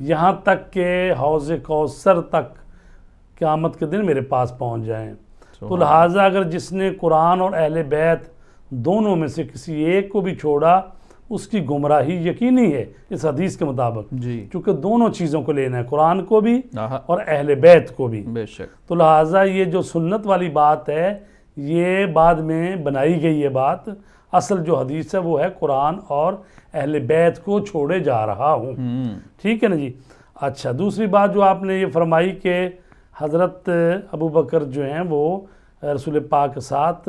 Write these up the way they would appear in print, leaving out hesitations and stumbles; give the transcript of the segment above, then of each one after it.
یہاں تک کہ حوض کوثر تک قیامت کے دن میرے پاس پہنچ جائیں۔ تو لہٰذا اگر جس نے قرآن اور اہل بیت دونوں میں سے کسی ایک کو بھی چھوڑا اس کی گمراہی یقینی ہے اس حدیث کے مطابق، جی چونکہ دونوں چیزوں کو لینا ہے، قرآن کو بھی اور اہل بیت کو بھی۔ بے شک۔ تو لہٰذا یہ جو سنت والی بات ہے یہ بعد میں بنائی گئی ہے بات، اصل جو حدیث ہے وہ ہے قرآن اور اہل بیت کو چھوڑے جا رہا ہوں۔ ٹھیک ہے نا جی۔ اچھا، دوسری بات جو آپ نے یہ فرمائی کہ حضرت ابو بکر جو ہیں وہ رسول پاک کے ساتھ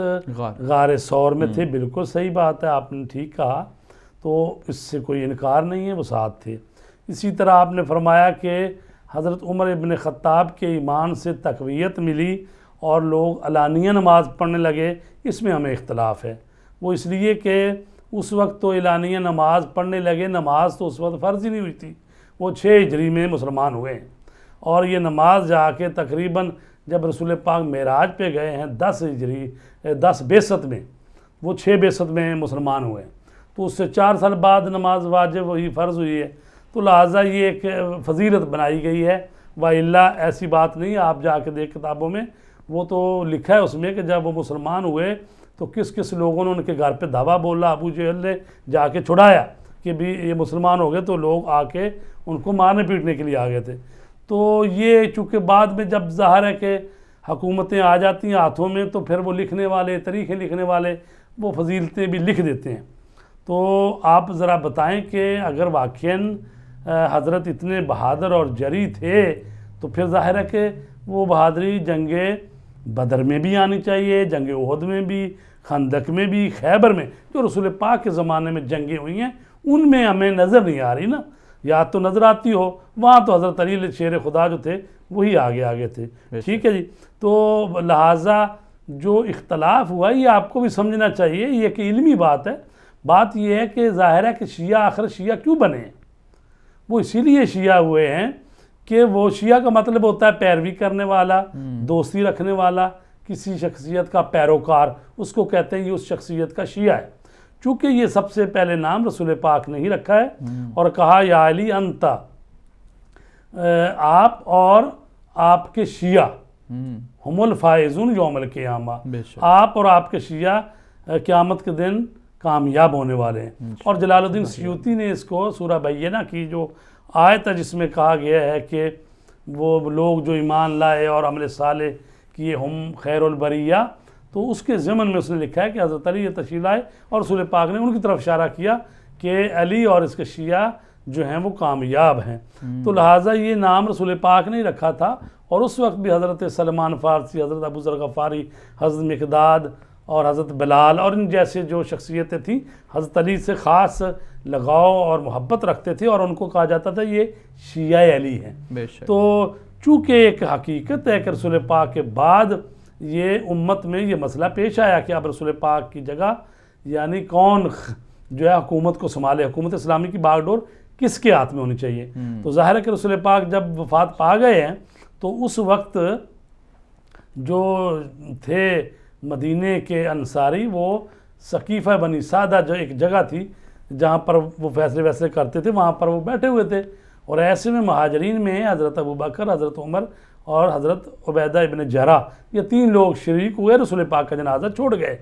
غار ثور میں تھے، بالکل صحیح بات ہے، آپ نے ٹھیک کہا، تو اس سے کوئی انکار نہیں ہے، وہ ساتھ تھے۔ اسی طرح آپ نے فرمایا کہ حضرت عمر ابن خطاب کے ایمان سے تقویت ملی اور لوگ علانیہ نماز پڑھنے لگے، اس میں ہمیں اختلاف ہے۔ وہ اس لیے کہ اس وقت تو اعلانیہ نماز پڑھنے لگے، نماز تو اس وقت فرض ہی نہیں ہوئی تھی، وہ 6 ہجری میں مسلمان ہوئے ہیں، اور یہ نماز جا کے تقریباً جب رسول پاک معراج پہ گئے ہیں 10 بعثت میں، وہ 6 بعثت میں مسلمان ہوئے ہیں، تو اس سے 4 سال بعد نماز واجب ہوئی، فرض ہوئی ہے۔ تو لہٰذا یہ ایک فضیلت بنائی گئی ہے، وَإِلَّا ایسی بات نہیں، آپ جا کے دیکھ کتابوں میں وہ تو لکھا ہے اس میں کہ جب وہ مسلمان ہوئے تو کس کس لوگوں نے ان کے گھر پہ دھاوا بولا، ابو جہل نے جا کے چھڑایا کہ بھی یہ مسلمان ہو گئے، تو لوگ آ کے ان کو مارنے پیٹنے کے لیے آ گئے تھے۔ تو یہ چونکہ بعد میں جب ظاہر ہے کہ حکومتیں آ جاتی ہیں ہاتھوں میں تو پھر وہ لکھنے والے، تاریخیں لکھنے والے وہ فضیلتیں بھی لکھ دیتے ہیں۔ تو آپ ذرا بتائیں کہ اگر واقعاً حضرت اتنے بہادر اور جری تھے تو پھر ظاہر ہے کہ وہ بہادری جنگ بدر میں بھی آنی چاہیے، جنگ احد میں بھی، خندق میں بھی، خیبر میں، جو رسول پاک کے زمانے میں جنگیں ہوئی ہیں ان میں ہمیں نظر نہیں آ رہی نا، یا تو نظر آتی ہو، وہاں تو حضرت علی شیر خدا جو تھے وہی آگے تھے۔ ٹھیک ہے جی۔ تو لہٰذا جو اختلاف ہوا یہ آپ کو بھی سمجھنا چاہیے، یہ کہ علمی بات ہے۔ بات یہ ہے کہ ظاہر ہے کہ شیعہ آخر شیعہ کیوں بنے ہیں؟ وہ اسی لیے شیعہ ہوئے ہیں کہ وہ شیعہ کا مطلب ہوتا ہے پیروی کرنے والا، دوستی رکھنے والا، کسی شخصیت کا پیروکار، اس کو کہتے ہیں یہ اس شخصیت کا شیعہ ہے۔ چونکہ یہ سب سے پہلے نام رسول پاک نے ہی رکھا ہے اور کہا یا علی انتا، آپ اور آپ کے شیعہ ہم الفائزون یوم القیامہ، آپ اور آپ کے شیعہ قیامت کے دن کامیاب ہونے والے ہیں۔ اور جلال الدین سیوطی نے اس کو سورہ بینہ کی جو آیت ہے جس میں کہا گیا ہے کہ وہ لوگ جو ایمان لائے اور عمل صالح کیے ہم خیر البریہ، تو اس کے ضمن میں اس نے لکھا ہے کہ حضرت علی یہ تشریف لائے اور رسول پاک نے ان کی طرف اشارہ کیا کہ علی اور اس کے شیعہ جو ہیں وہ کامیاب ہیں۔ تو لہٰذا یہ نام رسول پاک نے رکھا تھا، اور اس وقت بھی حضرت سلمان فارسی، حضرت ابو ذر غفاری، حضرت مقداد اور حضرت بلال اور ان جیسے جو شخصیتیں تھیں حضرت علی سے خاص لگاؤ اور محبت رکھتے تھے، اور ان کو کہا جاتا تھا یہ شیعہ علی ہیں۔ تو چونکہ ایک حقیقت ہے کہ رسول پاک کے بعد یہ امت میں یہ مسئلہ پیش آیا کہ اب رسول پاک کی جگہ یعنی کون جو ہے حکومت کو سنبھالے، حکومت اسلامی کی باغ ڈور کس کے ہاتھ میں ہونی چاہیے۔ تو ظاہر ہے کہ رسول پاک جب وفات پا گئے ہیں تو اس وقت جو تھے مدینے کے انصاری وہ ثقیفہ بنی سعدہ جو ایک جگہ تھی جہاں پر وہ فیصلے کرتے تھے، وہاں پر وہ بیٹھے ہوئے تھے، اور ایسے میں مہاجرین میں حضرت ابو بکر، حضرت عمر اور حضرت عبیدہ ابن جراح، یہ 3 لوگ شریک ہوئے، رسول پاک کا جنازہ چھوڑ گئے،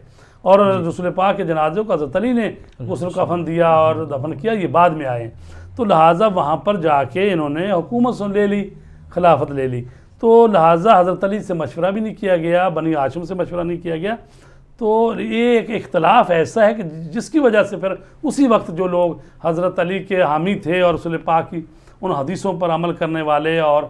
اور رسول پاک کے جنازے کو حضرت علی نے غسل کفن دیا اور دفن کیا، یہ بعد میں آئے۔ تو لہٰذا وہاں پر جا کے انہوں نے حکومت لے لی، خلافت لے لی، تو لہٰذا حضرت علی سے مشورہ بھی نہیں کیا گیا، بنی ہاشم سے مشورہ نہیں کیا گیا۔ تو یہ ایک اختلاف ایسا ہے کہ جس کی وجہ سے پھر اسی وقت جو لوگ حضرت علی کے حامی تھے اور رسول پاک کی ان حدیثوں پر عمل کرنے والے، اور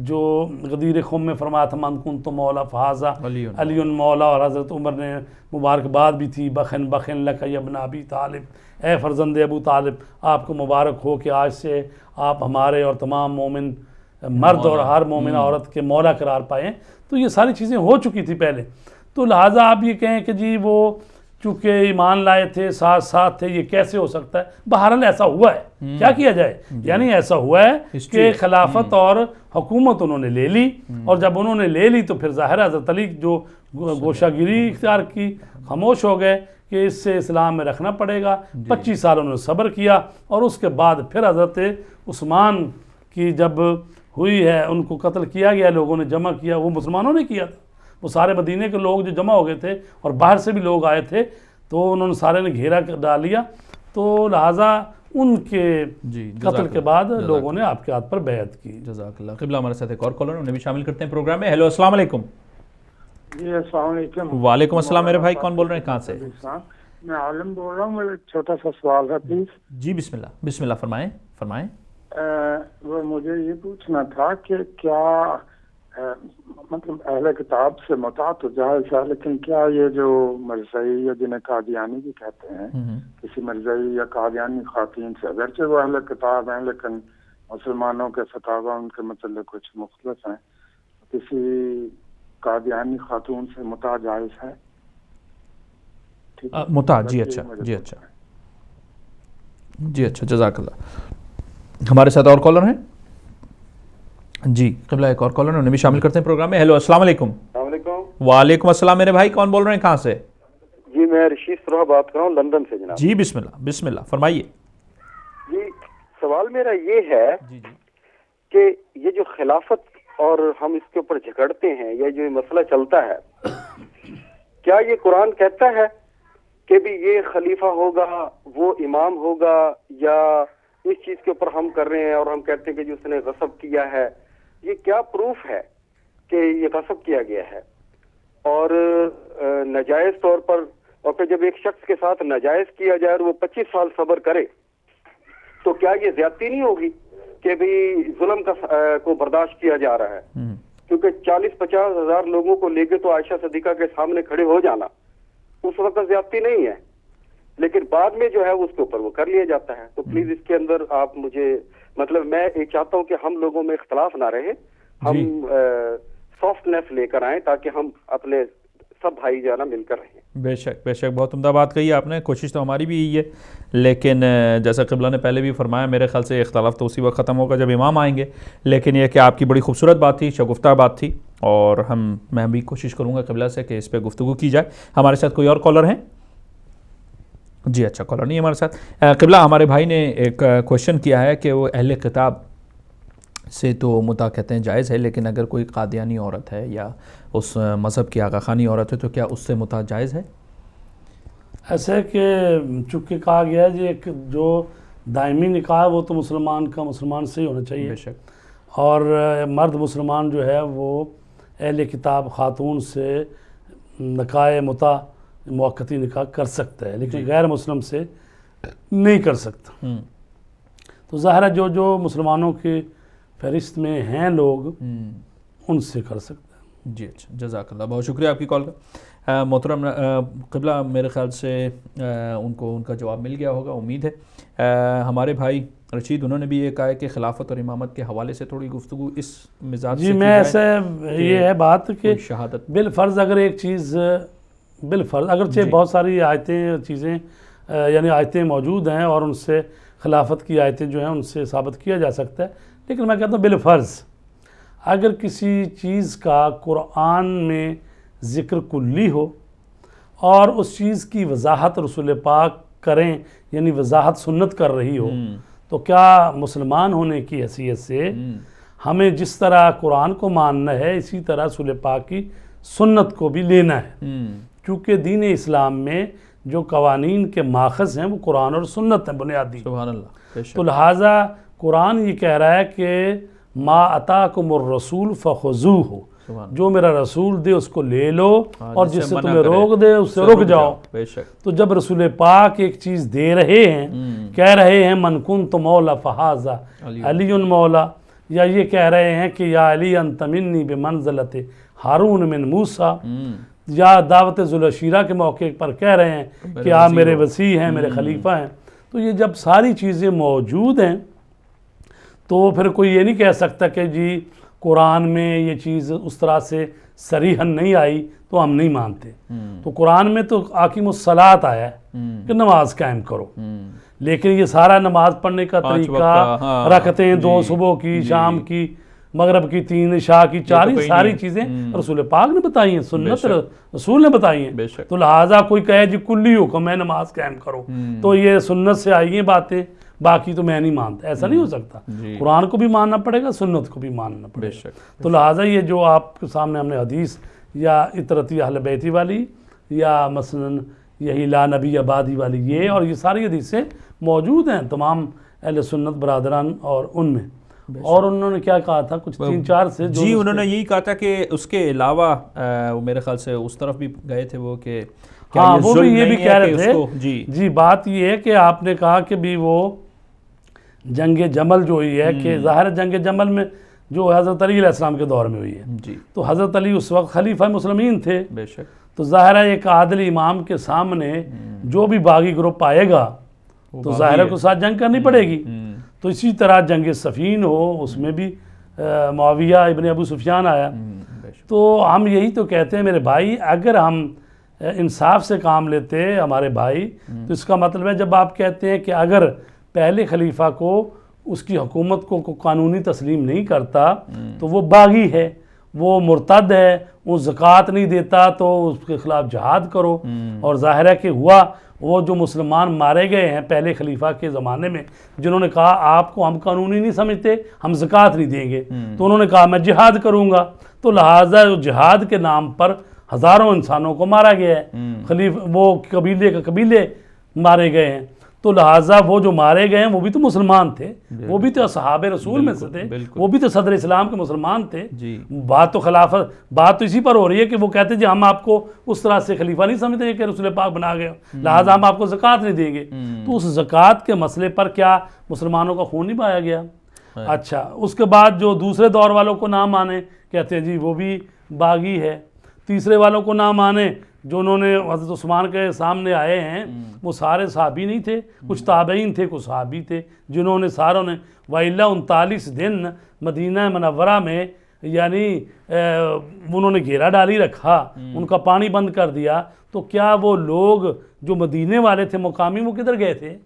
جو غدیر خم میں فرمایا تھا من کنت مولا فہذا علی مولا، اور حضرت عمر نے مبارکباد بھی تھی بخن بخن لک یا ابن ابی طالب، اے فرزند ابو طالب آپ کو مبارک ہو کہ آج سے آپ ہمارے اور تمام مومن مرد اور ہر مومن عورت کے مولا قرار پائے۔ تو یہ ساری چیزیں ہو چکی تھی پہلے، تو لہٰذا آپ یہ کہیں کہ جی وہ چونکہ ایمان لائے تھے، ساتھ تھے، یہ کیسے ہو سکتا ہے؟ بہرحال ایسا ہوا ہے، کیا کیا جائے، یعنی ایسا ہوا ہے کہ خلافت اور حکومت انہوں نے لے لی، اور جب انہوں نے لے لی تو پھر ظاہر حضرت علی جو گوشہ گیری اختیار کی، خاموش ہو گئے کہ اس سے اسلام میں رکھنا پڑے گا۔ 25 سال انہوں نے صبر کیا، اور اس کے بعد پھر حضرت عثمان کہ جب ہوئی ہے ان کو قتل کیا گیا، لوگوں نے جمع کیا، وہ مسلمانوں نے کیا تھا، وہ سارے مدینے کے لوگ جو جمع ہو گئے تھے اور باہر سے بھی لوگ آئے تھے، تو انہوں نے سارے نے گھیرا ڈال لیا، تو لہٰذا ان کے قتل کے بعد لوگوں نے آپ کے ہاتھ پر بیعت کی۔ جزاک اللہ۔ قبلہ ہمارے ساتھ ایک اور کالر انہیں بھی شامل کرتے ہیں پروگرام میں۔ ہیلو، السلام علیکم۔ جی السلام علیکم۔ وعلیکم السلام میرے بھائی، کون بول رہے ہیں، کہاں سے؟ میں عالم بول رہا ہوں، میرا ایک چھوٹا سا سوال ہے پلیز۔ جی بسم اللہ، بسم اللہ، فرمائیں فرمائیں۔ وہ مجھے یہ پوچھنا تھا کہ کیا مطلب اہل کتاب سے متع تو جائز ہے، لیکن کیا یہ جو مرزائی یا جنہیں قادیانی بھی کہتے ہیں، کسی مرزائی یا قادیانی خواتین سے، اگرچہ وہ اہل کتاب ہیں لیکن مسلمانوں کے فتاوی ان کے متعلق کچھ مختلف ہیں، کسی قادیانی خاتون سے متع جائز ہے؟ متع، جی اچھا جی اچھا جی اچھا، جزاک اللہ۔ ہمارے ساتھ اور کالر ہیں جی، قبلہ ایک اور کالر ہیں، انہیں بھی شامل کرتے ہیں پروگرام میں۔ ہیلو، السلام علیکم۔ السلام علیکم۔ وعلیکم السلام میرے بھائی، کون بول رہے ہیں، کہاں سے؟ جی میں رشید سروہ بات کر رہا ہوں لندن سے جناب۔ جی بسم اللہ، بسم اللہ، فرمائیے۔ جی سوال میرا یہ ہے جی جی کہ یہ جو خلافت اور ہم اس کے اوپر جھگڑتے ہیں، یا جو مسئلہ چلتا ہے، کیا یہ قرآن کہتا ہے کہ بھی یہ خلیفہ ہوگا، وہ امام ہوگا، یا اس چیز کے اوپر ہم کر رہے ہیں اور ہم کہتے ہیں کہ جو اس نے غصب کیا ہے، یہ کیا پروف ہے کہ یہ غصب کیا گیا ہے؟ اور ناجائز طور پر، اور پھر جب ایک شخص کے ساتھ ناجائز کیا جائے اور وہ 25 سال صبر کرے، تو کیا یہ زیادتی نہیں ہوگی کہ بھی ظلم کو برداشت کیا جا رہا ہے؟ کیونکہ 40-50 ہزار لوگوں کو لے کے تو عائشہ صدیقہ کے سامنے کھڑے ہو جانا اس وقت زیادتی نہیں ہے، لیکن بعد میں جو ہے اس کے اوپر وہ کر لیا جاتا ہے۔ تو پلیز اس کے اندر آپ مجھے، مطلب میں یہ چاہتا ہوں کہ ہم لوگوں میں اختلاف نہ رہے، ہم سافٹنیس لے کر آئیں تاکہ ہم اپنے سب بھائی جانا مل کر رہیں۔ بے شک بے شک، بہت عمدہ بات کہی آپ نے، کوشش تو ہماری بھی یہی ہے، لیکن جیسا قبلہ نے پہلے بھی فرمایا، میرے خیال سے اختلاف تو اسی وقت ختم ہوگا جب امام آئیں گے، لیکن یہ کہ آپ کی بڑی خوبصورت بات تھی، شگفتہ بات تھی، اور میں بھی کوشش کروں گا قبلہ سے کہ اس پہ گفتگو کی جائے۔ ہمارے ساتھ کوئی اور کالر ہیں؟ جی اچھا، کالر نہیں ہمارے ساتھ۔ قبلہ ہمارے بھائی نے ایک کوشچن کیا ہے کہ وہ اہل کتاب سے تو متع کہتے ہیں جائز ہے، لیکن اگر کوئی قادیانی عورت ہے یا اس مذہب کی آغا خانی عورت ہے تو کیا اس سے متع جائز ہے؟ ایسے کہ چونکہ کہا گیا ہے جی ایک جو دائمی نکاح ہے وہ تو مسلمان کا مسلمان سے ہی ہونا چاہیے، بے شک، اور مرد مسلمان جو ہے وہ اہل کتاب خاتون سے نکاح متع موقتی نکاح کر سکتا ہے، لیکن غیر مسلم سے نہیں کر سکتا۔ تو ظاہر ہے جو مسلمانوں کی فہرست میں ہیں لوگ ان سے کر سکتے ہیں۔ جی اچھا، جزاک اللہ، بہت شکریہ آپ کی کال کا۔ محترم قبلہ، میرے خیال سے ان کو ان کا جواب مل گیا ہوگا، امید ہے۔ ہمارے بھائی رشید، انہوں نے بھی یہ کہا ہے کہ خلافت اور امامت کے حوالے سے تھوڑی گفتگو اس مزاج سے جی میں ایسے یہ ہے بات کہ شہادت بالفرض اگر ایک چیز بالفرض اگرچہ بہت ساری آیتیں چیزیں یعنی آیتیں موجود ہیں اور ان سے خلافت کی آیتیں جو ہیں ان سے ثابت کیا جا سکتا ہے، لیکن میں کہتا ہوں بالفرض اگر کسی چیز کا قرآن میں ذکر کلی ہو اور اس چیز کی وضاحت رسول پاک کریں، یعنی وضاحت سنت کر رہی ہو، تو کیا مسلمان ہونے کی حیثیت سے ہمیں جس طرح قرآن کو ماننا ہے اسی طرح رسول پاک کی سنت کو بھی لینا ہے، کیونکہ دین اسلام میں جو قوانین کے ماخذ ہیں وہ قرآن اور سنت ہیں بنیادی۔ سبحان اللہ۔ تو لہٰذا قرآن یہ کہہ رہا ہے کہ ما اتاکم الرسول فخذوہ، جو میرا رسول دے اس کو لے لو اور جس سے تمہیں روک دے اس سے رک جاؤ۔ تو جب رسول پاک ایک چیز دے رہے ہیں، کہہ رہے ہیں من کنت مولا فہذا علی مولا، یا یہ کہہ رہے ہیں کہ یا علی انت منی بمنزلت ہارون من موسیٰ، یا دعوت ذوالعشیرہ کے موقع پر کہہ رہے ہیں کہ آپ میرے وسیع ہیں، میرے خلیفہ ہیں۔ تو یہ جب ساری چیزیں موجود ہیں تو پھر کوئی یہ نہیں کہہ سکتا کہ جی قرآن میں یہ چیز اس طرح سے صریحاً نہیں آئی تو ہم نہیں مانتے۔ تو قرآن میں تو اقیموا الصلاۃ آیا ہے کہ نماز قائم کرو، لیکن یہ سارا نماز پڑھنے کا طریقہ، رکعتیں 2 صبح کی، شام کی، مغرب کی 3، عشاء کی 4، ساری چیزیں رسول پاک نے بتائی ہیں، سنت رسول نے بتائی ہیں۔ تو لہٰذا کوئی کہے جی کلی حکم ہے نماز قائم کرو، تو یہ سنت سے آئی ہیں باتیں، باقی تو میں نہیں مانتا، ایسا نہیں ہو سکتا۔ قرآن کو بھی ماننا پڑے گا، سنت کو بھی ماننا پڑے گا۔ تو لہٰذا یہ جو آپ کے سامنے ہم نے حدیث یا اطرتی اہل بیتی والی یا مثلاً یہی لا نبی آبادی والی یہ اور یہ ساری حدیثیں موجود ہیں تمام اہل سنت برادران اور ان میں۔ اور انہوں نے کیا کہا تھا کچھ 3-4 سے جی انہوں نے یہی کہا تھا کہ اس کے علاوہ وہ میرے خیال سے اس طرف بھی گئے تھے وہ کہ ہاں وہ بھی یہ بھی کہہ رہے تھے جی بات یہ ہے کہ آپ نے کہا کہ بھی وہ جنگ جمل جو ہوئی ہے کہ ظاہر جنگ جمل میں جو حضرت علی علیہ السلام کے دور میں ہوئی ہے تو حضرت علی اس وقت خلیفہ مسلمین تھے، بے شک، تو ظاہر ہے ایک عادل امام کے سامنے جو بھی باغی گروپ آئے گا تو ظاہر کو ساتھ جنگ کرنی پڑے گی۔ تو اسی طرح جنگ صفین ہو اس میں بھی معاویہ ابن ابو سفیان آیا۔ تو ہم یہی تو کہتے ہیں میرے بھائی، اگر ہم انصاف سے کام لیتے ہمارے بھائی تو اس کا مطلب ہے جب آپ کہتے ہیں کہ اگر پہلے خلیفہ کو اس کی حکومت کو قانونی تسلیم نہیں کرتا تو وہ باغی ہے، وہ مرتد ہے، وہ زکوٰۃ نہیں دیتا تو اس کے خلاف جہاد کرو۔ اور ظاہر ہے کہ ہوا وہ جو مسلمان مارے گئے ہیں پہلے خلیفہ کے زمانے میں جنہوں نے کہا آپ کو ہم قانونی نہیں سمجھتے، ہم زکوٰۃ نہیں دیں گے، تو انہوں نے کہا میں جہاد کروں گا، تو لہٰذا جہاد کے نام پر ہزاروں انسانوں کو مارا گیا ہے، وہ قبیلے مارے گئے ہیں۔ تو لہٰذا وہ جو مارے گئے ہیں وہ بھی تو مسلمان تھے، وہ بھی تو اصحاب رسول میں سے تھے، وہ بھی تو صدر اسلام کے مسلمان تھے۔ بات تو خلافت بات تو اسی پر ہو رہی ہے کہ وہ کہتے جی ہم آپ کو اس طرح سے خلیفہ نہیں سمجھتے کہ رسول پاک بنا گئے لہٰذا ہم آپ کو زکوٰۃ نہیں دیں گے۔ تو اس زکوٰۃ کے مسئلے پر کیا مسلمانوں کا خون نہیں بہایا گیا؟ اچھا اس کے بعد جو دوسرے دور والوں کو نہ مانے کہتے ہیں جی وہ بھی باغی ہے، تیسرے والوں کو نہ مانے جو انہوں نے حضرت عثمان کے سامنے آئے ہیں وہ سارے صحابی نہیں تھے، کچھ تابعین تھے، کچھ صحابی تھے جنہوں نے ساروں نے وَإِلَّا 39 دن مدینہ منورہ میں یعنی انہوں نے گھیرا ڈالی رکھا، ان کا پانی بند کر دیا، تو کیا وہ لوگ جو مدینے والے تھے مقامی وہ کدھر گئے تھے؟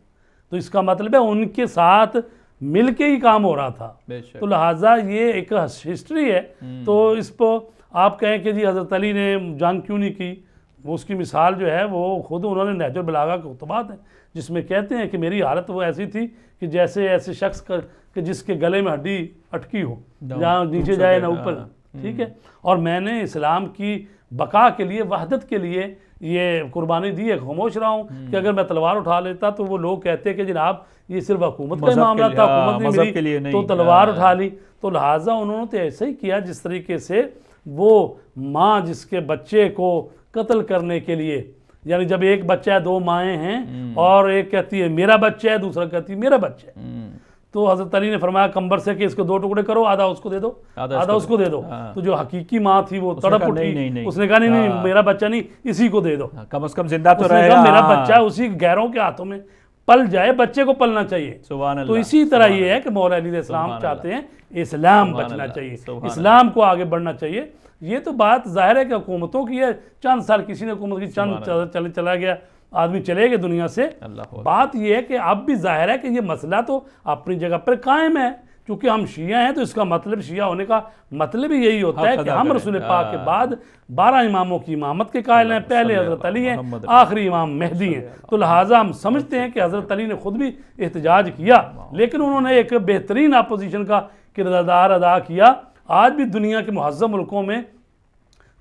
تو اس کا مطلب ہے ان کے ساتھ مل کے ہی کام ہو رہا تھا۔ تو لہٰذا یہ ایک ہسٹری ہے۔ تو اس کو آپ کہیں کہ جی حضرت علی نے جنگ کیوں نہیں کی، وہ اس کی مثال جو ہے وہ خود انہوں نے نہج البلاغہ کے خطبات ہیں جس میں کہتے ہیں کہ میری حالت وہ ایسی تھی کہ جیسے ایسے شخص کہ جس کے گلے میں ہڈی اٹکی ہو، جہاں نیچے جائے نہ اوپر، ٹھیک ہے، اور میں نے اسلام کی بقا کے لیے وحدت کے لیے یہ قربانی دی ہے۔ خاموش رہا ہوں کہ اگر میں تلوار اٹھا لیتا تو وہ لوگ کہتے کہ جناب یہ صرف حکومت کا معاملہ تھا، حکومت نہیں ملی تو تلوار اٹھا لی۔ تو لہٰذا انہوں نے تو ایسے ہی کیا جس طریقے سے وہ ماں جس کے بچے کو قتل کرنے کے لیے، یعنی جب ایک بچہ ہے، دو مائیں ہیں اور ایک کہتی ہے میرا بچہ ہے، دوسرا کہتی ہے میرا بچہ ہے، تو حضرت علی نے فرمایا کمبر سے کہ اس کو 2 ٹکڑے کرو، آدھا اس کو دے دو، آدھا اس کو دے دو۔ تو جو حقیقی ماں تھی وہ تڑپ اٹھی، اس نے کہا نہیں میرا بچہ نہیں، اسی کو دے دو، کم از کم زندہ تو رہے گا، میرا بچہ اسی غیروں کے ہاتھوں میں پل جائے، بچے کو پلنا چاہیے۔ تو اسی طرح یہ ہے کہ مولا علی علیہ السلام چاہتے ہیں اسلام بچنا چاہیے، اسلام کو آگے بڑھنا چاہیے۔ یہ تو بات ظاہر ہے کہ حکومتوں کی ہے، چند سال کسی نے حکومت کی، چند چلا گیا آدمی چلے گئے دنیا سے۔ بات یہ ہے کہ اب بھی ظاہر ہے کہ یہ مسئلہ تو اپنی جگہ پر قائم ہے، چونکہ ہم شیعہ ہیں تو اس کا مطلب شیعہ ہونے کا مطلب ہی یہی ہوتا ہے کہ ہم رسول پاک کے بعد 12 اماموں کی امامت کے قائل ہیں، پہلے حضرت علی ہیں، آخری امام مہدی ہیں۔ تو لہٰذا ہم سمجھتے ہیں کہ حضرت علی نے خود بھی احتجاج کیا، لیکن انہوں نے ایک بہترین اپوزیشن کا کردار ادا کیا۔ آج بھی دنیا کے مہذب ملکوں میں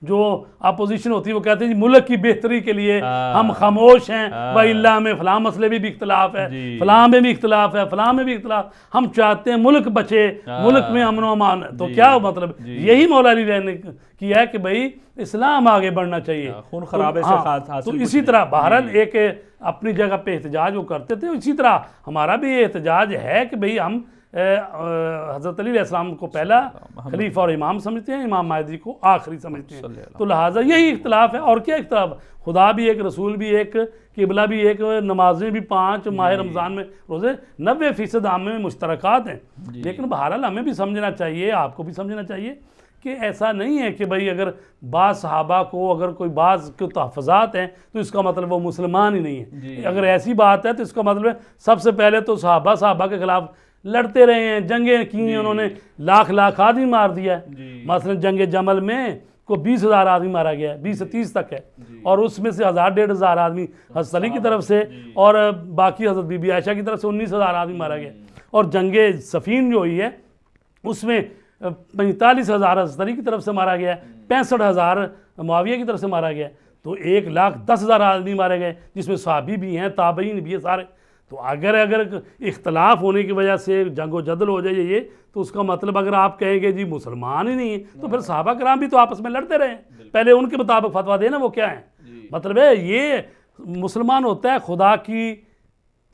جو اپوزیشن ہوتی ہے وہ کہتے ہیں جی ملک کی بہتری کے لیے ہم خاموش ہیں، وَإِلَّا میں فلاں مسئلے بھی اختلاف ہے، فلاں میں بھی اختلاف ہے، فلاں میں بھی اختلاف، ہم چاہتے ہیں ملک بچے، ملک میں امن و امان۔ تو کیا مطلب یہی مولا علی نے کیا ہے کہ بھائی اسلام آگے بڑھنا چاہیے، خون خرابے سے حاصل۔ تو اسی طرح بہرحال ایک اپنی جگہ پہ احتجاج وہ کرتے تھے، اسی طرح ہمارا بھی یہ احتجاج ہے کہ بھئی ہم حضرت علی علیہ السلام کو پہلا خلیفہ اور امام سمجھتے ہیں، امام مہدی کو آخری سمجھتے ہیں۔ تو لہٰذا یہی اختلاف ہے، اور کیا اختلاف؟ خدا بھی ایک، رسول بھی ایک، قبلہ بھی ایک، نمازیں بھی 5، ماہ رمضان میں روزے 90% ہم میں مشترکات ہیں۔ لیکن بہرحال ہمیں بھی سمجھنا چاہیے، آپ کو بھی سمجھنا چاہیے کہ ایسا نہیں ہے کہ بھئی اگر بعض صحابہ کو اگر کوئی بعض کے تحفظات ہیں تو اس کا مطلب وہ مسلمان ہی نہیں ہے۔ اگر ایسی بات ہے تو اس کا مطلب ہے سب سے پہلے تو صحابہ کے خلاف لڑتے رہے ہیں، جنگیں کی ہیں، انہوں نے لاکھ آدمی مار دیا ہے۔ مثلا جنگ جمل میں کو 20,000 آدمی مارا گیا ہے، 20 سے 30 تک ہے، اور اس میں سے 1,000-1,500 آدمی حضرت علی کی طرف سے، اور باقی حضرت بی بی عائشہ کی طرف سے 19,000 آدمی مارا گیا، اور جنگ صفین جو ہوئی ہے اس میں 45,000 حضرت علی کی طرف سے مارا گیا ہے، 65,000 معاویہ کی طرف سے مارا گیا ہے، تو 1,10,000 آدمی مارے گئے، جس میں صحابی بھی ہیں، تابعین بھی ہیں سارے۔ تو اگر اختلاف ہونے کی وجہ سے جنگ و جدل ہو جائے یہ، تو اس کا مطلب اگر آپ کہیں گے جی مسلمان ہی نہیں ہیں، تو پھر صحابہ کرام بھی تو آپس میں لڑتے رہے ہیں، پہلے ان کے مطابق فتویٰ دینا وہ کیا ہیں۔ مطلب ہے یہ مسلمان ہوتا ہے خدا کی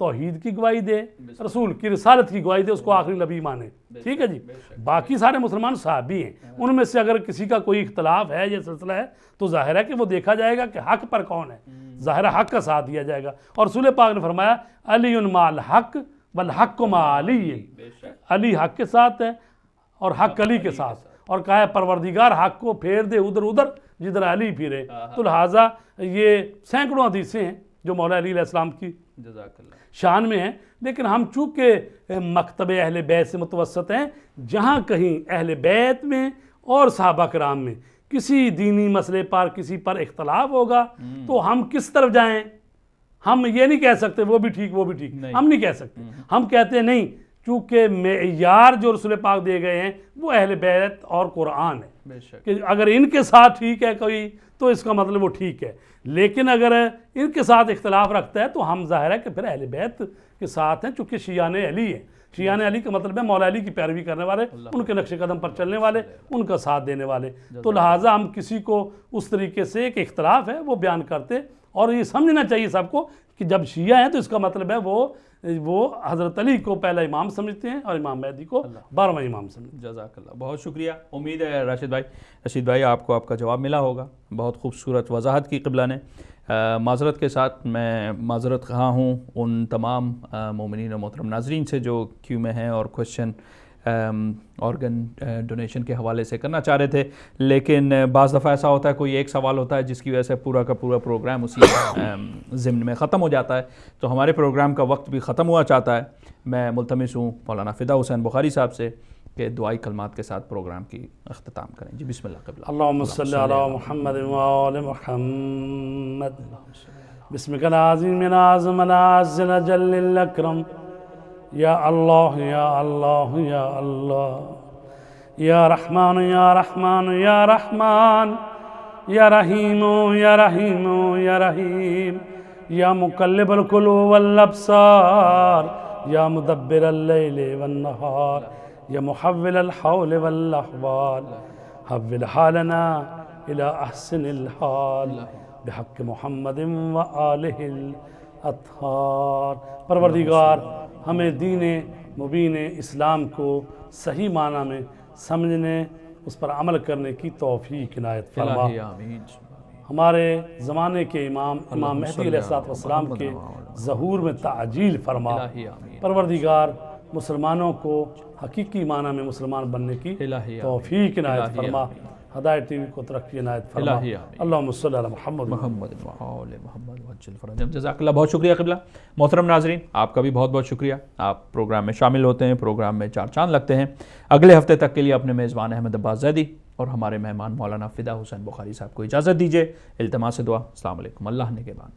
توحید کی گواہی دے، رسول کی رسالت کی گواہی دے، اس کو آخری نبی مانے، ٹھیک ہے جی۔ باقی سارے مسلمان صحابی ہیں، ان میں سے اگر کسی کا کوئی اختلاف ہے یا سلسلہ ہے تو ظاہر ہے کہ وہ دیکھا جائے گا کہ حق پر کون ہے، ظاہر حق کا ساتھ دیا جائے گا۔ اور رسول پاک نے فرمایا علی مع الحق والحق مع علی، علی حق کے ساتھ ہے اور حق علی کے ساتھ، اور کہا ہے پروردگار حق کو پھیر دے ادھر ادھر جدھر علی پھرے۔ تو لہٰذا یہ سینکڑوں حدیثیں ہیں جو مولا علی علیہ السلام کی شان میں ہیں، لیکن ہم چونکہ مکتب اہل بیت سے متوسط ہیں، جہاں کہیں اہل بیت میں اور صحابہ کرام میں کسی دینی مسئلے پر کسی پر اختلاف ہوگا تو ہم کس طرف جائیں؟ ہم یہ نہیں کہہ سکتے وہ بھی ٹھیک وہ بھی ٹھیک، ہم نہیں کہہ سکتے، ہم کہتے ہیں نہیں، چونکہ معیار جو رسول پاک دے گئے ہیں وہ اہل بیت اور قرآن ہے، کہ اگر ان کے ساتھ ٹھیک ہے کوئی تو اس کا مطلب وہ ٹھیک ہے، لیکن اگر ان کے ساتھ اختلاف رکھتا ہے تو ہم ظاہر ہے کہ پھر اہل بیت کے ساتھ ہیں، چونکہ شیعان علی ہیں۔ شیعان علی کا مطلب ہے مولا علی کی پیروی کرنے والے، ان کے نقش قدم پر چلنے والے، ان کا ساتھ دینے والے۔ تو لہٰذا ہم کسی کو اس طریقے سے ایک اختلاف ہے وہ بیان کرتے، اور یہ سمجھنا چاہیے سب کو کہ جب شیعہ ہیں تو اس کا مطلب ہے وہ حضرت علی کو پہلا امام سمجھتے ہیں اور امام مہدی کو 12واں امام سمجھتے ہیں۔ جزاک اللہ، بہت شکریہ۔ امید ہے رشید بھائی آپ کو آپ کا جواب ملا ہوگا، بہت خوبصورت وضاحت کی قبلہ نے۔ معذرت کے ساتھ میں معذرت خواہ ہوں ان تمام مومنین و محترم ناظرین سے جو کیو میں ہیں اور کوشچن آرگن ڈونیشن کے حوالے سے کرنا چاہ رہے تھے، لیکن بعض دفعہ ایسا ہوتا ہے کوئی ایک سوال ہوتا ہے جس کی وجہ سے پورا کا پورا پروگرام اسی ضمن میں ختم ہو جاتا ہے، تو ہمارے پروگرام کا وقت بھی ختم ہوا چاہتا ہے۔ میں ملتمس ہوں مولانا فدا حسین بخاری صاحب سے کہ دعائی کلمات کے ساتھ پروگرام کی اختتام کریں۔ جی بسم اللہ قبلہ۔ اللہم صلی علی محمد وآل محمد، بسمک العظیم العظم العزل جل الاکرم، یا اللہ یا اللہ یا اللہ، یا رحمان یا رحمان یا رحمان، یا رحیم یا رحیم یا رحیم، یا مقلب القلوب والابصار، یا مدبر اللیل والنہار، یا محول الحول والاحوال، حول حالنا الى احسن الحال بحق محمد وآلہ الاطہار۔ پروردگار ہمیں دین مبین اسلام کو صحیح معنی میں سمجھنے، اس پر عمل کرنے کی توفیق عنایت فرما۔ ہمارے زمانے کے امام مہدی علیہ السلام کے ظہور میں تعجیل فرما۔ پروردگار مسلمانوں کو حقیقی معنی میں مسلمان بننے کی توفیق عنایت فرما۔ ہدایت ٹی وی کو ترقی عنایت فرما۔ اللہم صلی علی محمد محمد۔ جزاک اللہ، بہت شکریہ قبلہ۔ محترم ناظرین آپ کا بھی بہت بہت شکریہ، آپ پروگرام میں شامل ہوتے ہیں، پروگرام میں چار چاند لگتے ہیں۔ اگلے ہفتے تک کے لیے اپنے میزبان احمد عباس زیدی اور ہمارے مہمان مولانا فدا حسین بخاری صاحب کو اجازت دیجیے۔ التماس دعا، السلام علیکم، اللہ نگہبان۔